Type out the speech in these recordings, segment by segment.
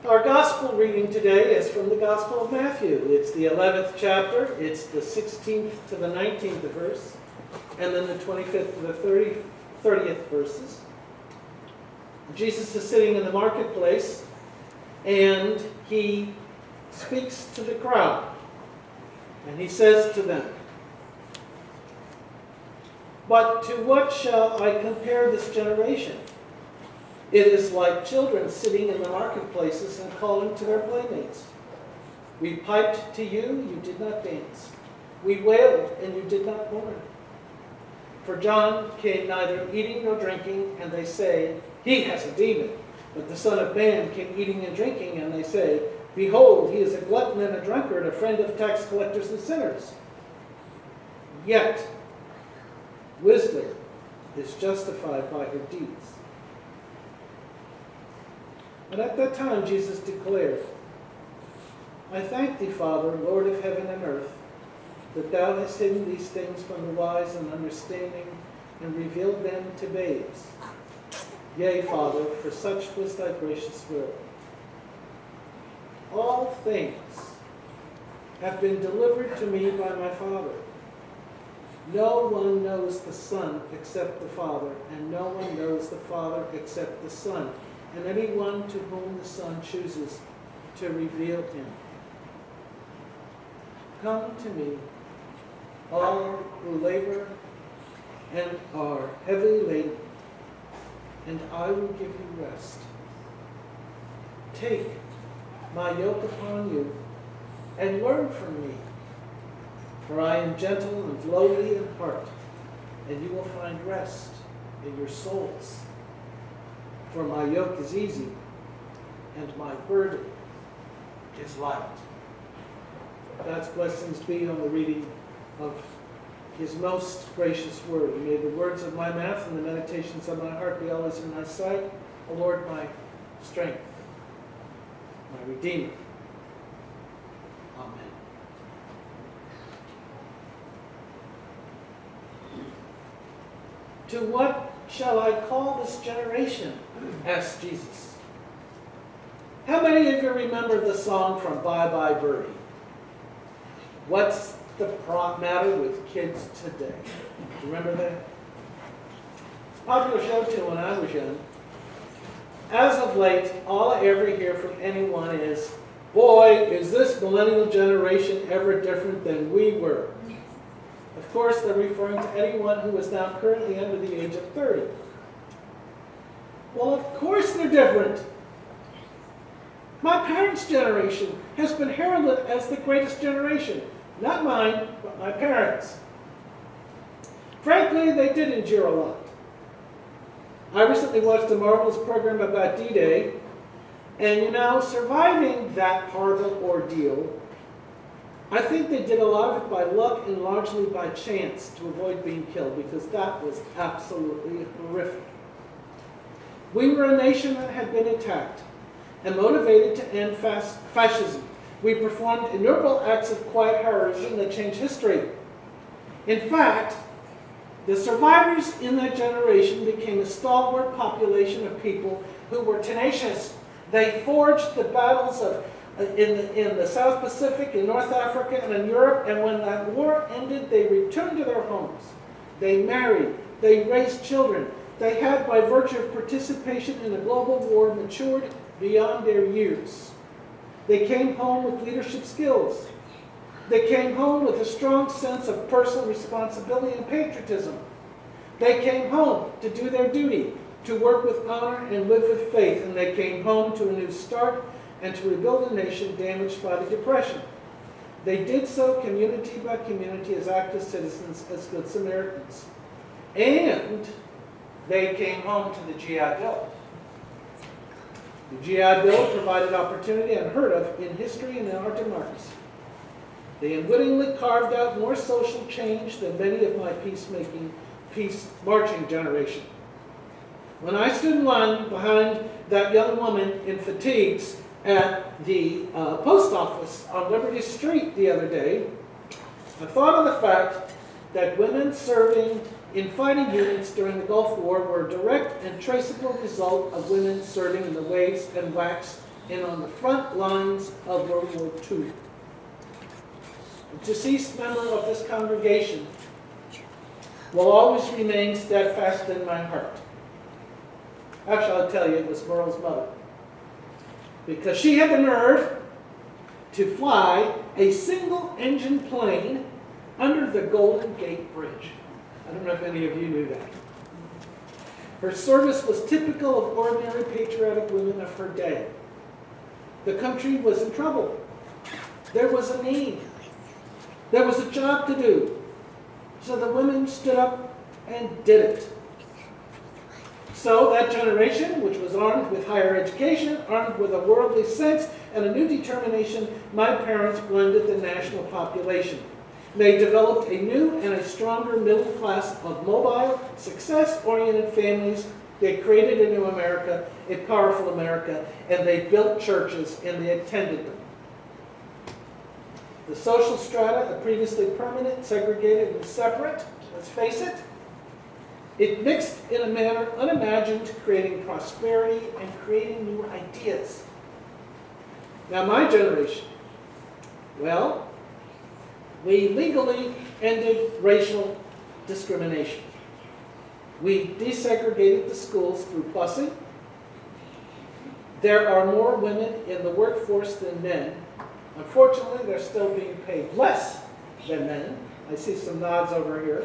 Our gospel reading today is from the Gospel of Matthew. It's the 11th chapter, it's the 16th to the 19th verse, and then the 25th to the 30th verses. Jesus is sitting in the marketplace, and he speaks to the crowd, and he says to them, "But to what shall I compare this generation? It is like children sitting in the marketplaces and calling to their playmates. We piped to you, you did not dance. We wailed, and you did not mourn. For John came neither eating nor drinking, and they say, he has a demon. But the Son of Man came eating and drinking, and they say, behold, he is a glutton and a drunkard, a friend of tax collectors and sinners. Yet, wisdom is justified by her deeds." And at that time Jesus declared, "I thank thee, Father, Lord of heaven and earth, that thou hast hidden these things from the wise and understanding and revealed them to babes. Yea, Father, for such was thy gracious will. All things have been delivered to me by my Father. No one knows the Son except the Father, and no one knows the Father except the Son, and anyone to whom the Son chooses to reveal him. Come to me, all who labor and are heavily laden, and I will give you rest. Take my yoke upon you, and learn from me, for I am gentle and lowly in heart, and you will find rest in your souls. For my yoke is easy, and my burden is light." God's blessings be on the reading of his most gracious word. And may the words of my mouth and the meditations of my heart be always in thy sight, O Lord, my strength, my Redeemer. Amen. "To what shall I call this generation?" asked Jesus. How many of you remember the song from Bye Bye Birdie? What's the matter with kids today? Remember that? It's a popular show too when I was young. As of late, all I ever hear from anyone is, "Boy, is this millennial generation ever different than we were." Of course, they're referring to anyone who is now currently under the age of 30. Well, of course they're different. My parents' generation has been heralded as the greatest generation. Not mine, but my parents. Frankly, they did endure a lot. I recently watched a marvelous program about D-Day, and surviving that horrible ordeal, I think they did a lot of it by luck and largely by chance to avoid being killed, because that was absolutely horrific. We were a nation that had been attacked and motivated to end fascism. We performed innumerable acts of quiet heroism that changed history. In fact, the survivors in that generation became a stalwart population of people who were tenacious. They forged the battles in the South Pacific, in North Africa, and in Europe, and when that war ended, they returned to their homes. They married, they raised children. They had, by virtue of participation in the global war, matured beyond their years. They came home with leadership skills. They came home with a strong sense of personal responsibility and patriotism. They came home to do their duty, to work with honor and live with faith, and they came home to a new start and to rebuild a nation damaged by the Depression. They did so community by community as active citizens, as good Samaritans. And they came home to the GI Bill. The GI Bill provided opportunity unheard of in history and in our democracy. They unwittingly carved out more social change than many of my peace marching generation. When I stood in line behind that young woman in fatigues at the post office on Liberty Street the other day, I thought of the fact that women serving in fighting units during the Gulf War were a direct and traceable result of women serving in the Waves and WACs and on the front lines of World War II. A deceased member of this congregation will always remain steadfast in my heart. Actually, I'll tell you, it was Merle's mother. Because she had the nerve to fly a single-engine plane under the Golden Gate Bridge. I don't know if any of you knew that. Her service was typical of ordinary patriotic women of her day. The country was in trouble. There was a need. There was a job to do. So the women stood up and did it. So that generation, which was armed with higher education, armed with a worldly sense, and a new determination, my parents blended the national population. They developed a new and a stronger middle class of mobile, success-oriented families. They created a new America, a powerful America, and they built churches and they attended them. The social strata are previously permanent, segregated, and separate. Let's face it. It mixed in a manner unimagined, creating prosperity and creating new ideas. Now, my generation, well, we legally ended racial discrimination. We desegregated the schools through busing. There are more women in the workforce than men. Unfortunately, they're still being paid less than men. I see some nods over here.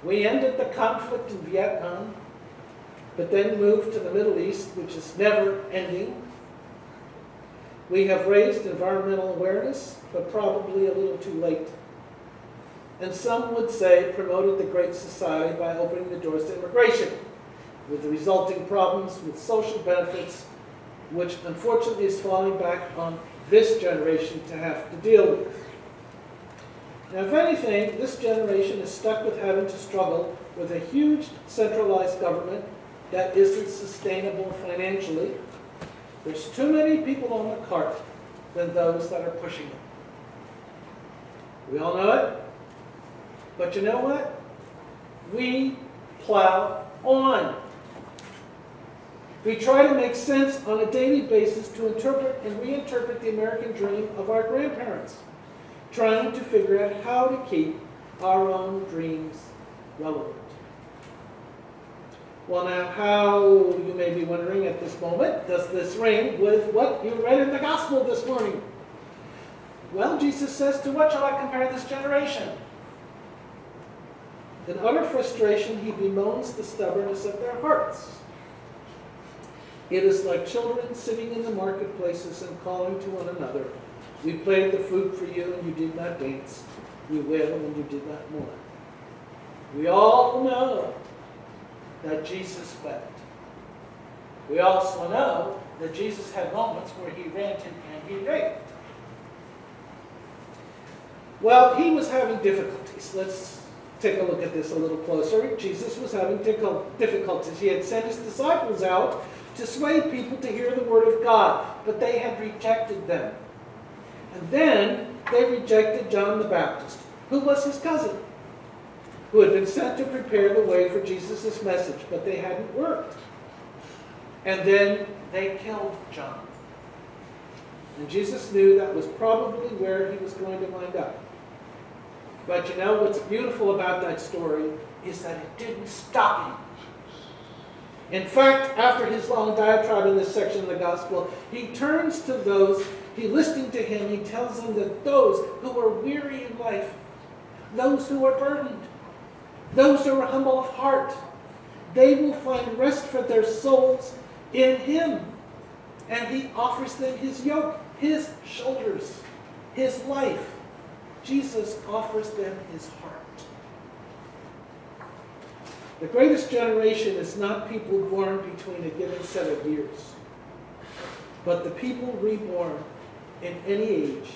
We ended the conflict in Vietnam, but then moved to the Middle East, which is never ending. We have raised environmental awareness, but probably a little too late. And some would say promoted the Great Society by opening the doors to immigration, with the resulting problems with social benefits, which unfortunately is falling back on this generation to have to deal with. Now, if anything, this generation is stuck with having to struggle with a huge centralized government that isn't sustainable financially. There's too many people on the cart than those that are pushing it. We all know it. But you know what? We plow on. We try to make sense on a daily basis to interpret and reinterpret the American dream of our grandparents, trying to figure out how to keep our own dreams relevant. Well, now, how, you may be wondering at this moment, does this ring with what you read in the gospel this morning? Well, Jesus says, to what shall I compare this generation? In utter frustration, he bemoans the stubbornness of their hearts. It is like children sitting in the marketplaces and calling to one another. We played the flute for you and you did not dance. We wailed and you did not mourn. We all know that Jesus wept. We also know that Jesus had moments where he ranted and he raved. Well, he was having difficulties. Let's take a look at this a little closer. Jesus was having difficulties. He had sent his disciples out to sway people to hear the word of God, but they had rejected them. And then they rejected John the Baptist, who was his cousin, who had been sent to prepare the way for Jesus' message, but they hadn't worked. And then they killed John. And Jesus knew that was probably where he was going to wind up. But you know what's beautiful about that story is that it didn't stop him. In fact, after his long diatribe in this section of the gospel, he turns to those, he listening to him, he tells them that those who are weary in life, those who are burdened, those who are humble of heart, they will find rest for their souls in him. And he offers them his yoke, his shoulders, his life. Jesus offers them his heart. The greatest generation is not people born between a given set of years, but the people reborn in any age,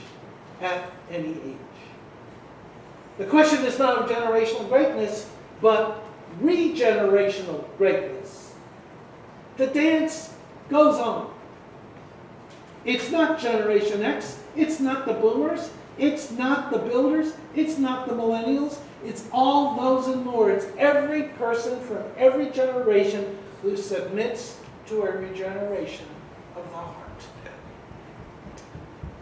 at any age. The question is not of generational greatness, but regenerational greatness. The dance goes on. It's not Generation X, it's not the boomers, it's not the builders, it's not the millennials, it's all those and more. It's every person from every generation who submits to a regeneration of the heart.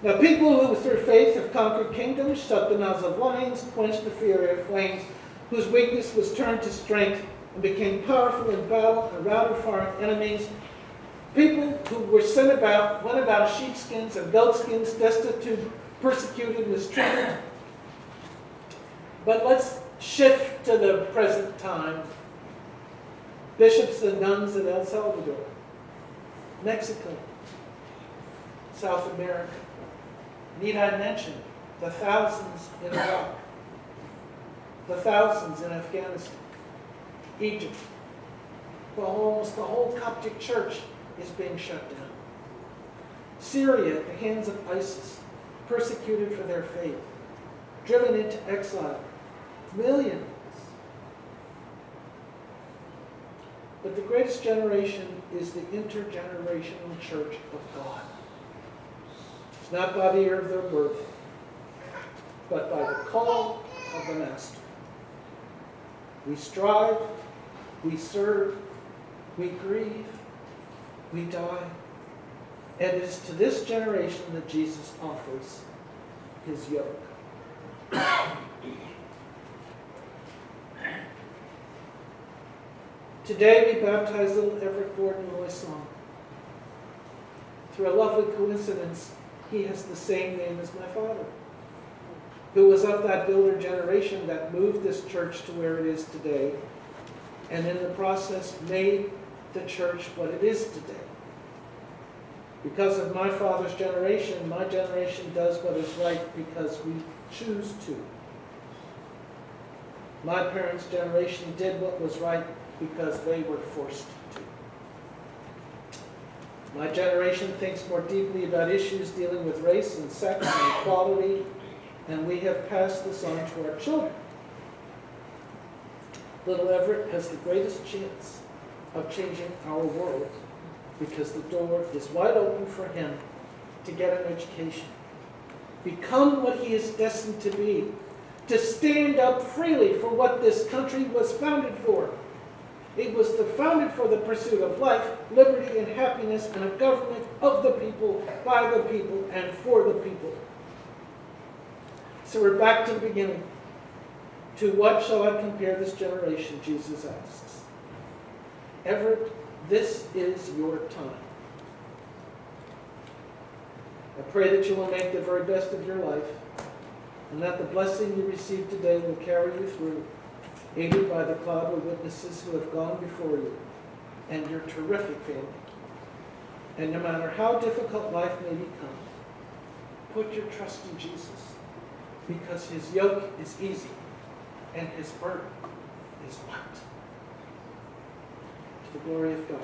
Now, people who through faith have conquered kingdoms, shut the mouths of lions, quenched the fury of flames, whose weakness was turned to strength, and became powerful in battle and routed foreign enemies. People who were sent about, went about sheepskins and goatskins, destitute, persecuted, mistreated. But let's shift to the present time. Bishops and nuns in El Salvador, Mexico, South America. Need I mention the thousands in Iraq, the thousands in Afghanistan, Egypt. Well, almost the whole Coptic church is being shut down. Syria at the hands of ISIS, persecuted for their faith, driven into exile, millions. But the greatest generation is the intergenerational church of God. It's not by the year of their birth, but by the call of the Master. We strive, we serve, we grieve, we die. And it is to this generation that Jesus offers his yoke. Today we baptize little Everett Gordon Loisong. Through a lovely coincidence, he has the same name as my father, who was of that builder generation that moved this church to where it is today, and in the process made the church what it is today. Because of my father's generation, my generation does what is right because we choose to. My parents' generation did what was right because they were forced to. My generation thinks more deeply about issues dealing with race and sex and equality, and we have passed this on to our children. Little Everett has the greatest chance of changing our world because the door is wide open for him to get an education, become what he is destined to be, to stand up freely for what this country was founded for. It was founded for the pursuit of life, liberty, and happiness, and a government of the people, by the people, and for the people. So we're back to the beginning. To what shall I compare this generation, Jesus asks. Everett, this is your time. I pray that you will make the very best of your life, and that the blessing you receive today will carry you through, aided by the cloud of witnesses who have gone before you, and your terrific family. And no matter how difficult life may become, put your trust in Jesus, because his yoke is easy, and his burden is light. To the glory of God.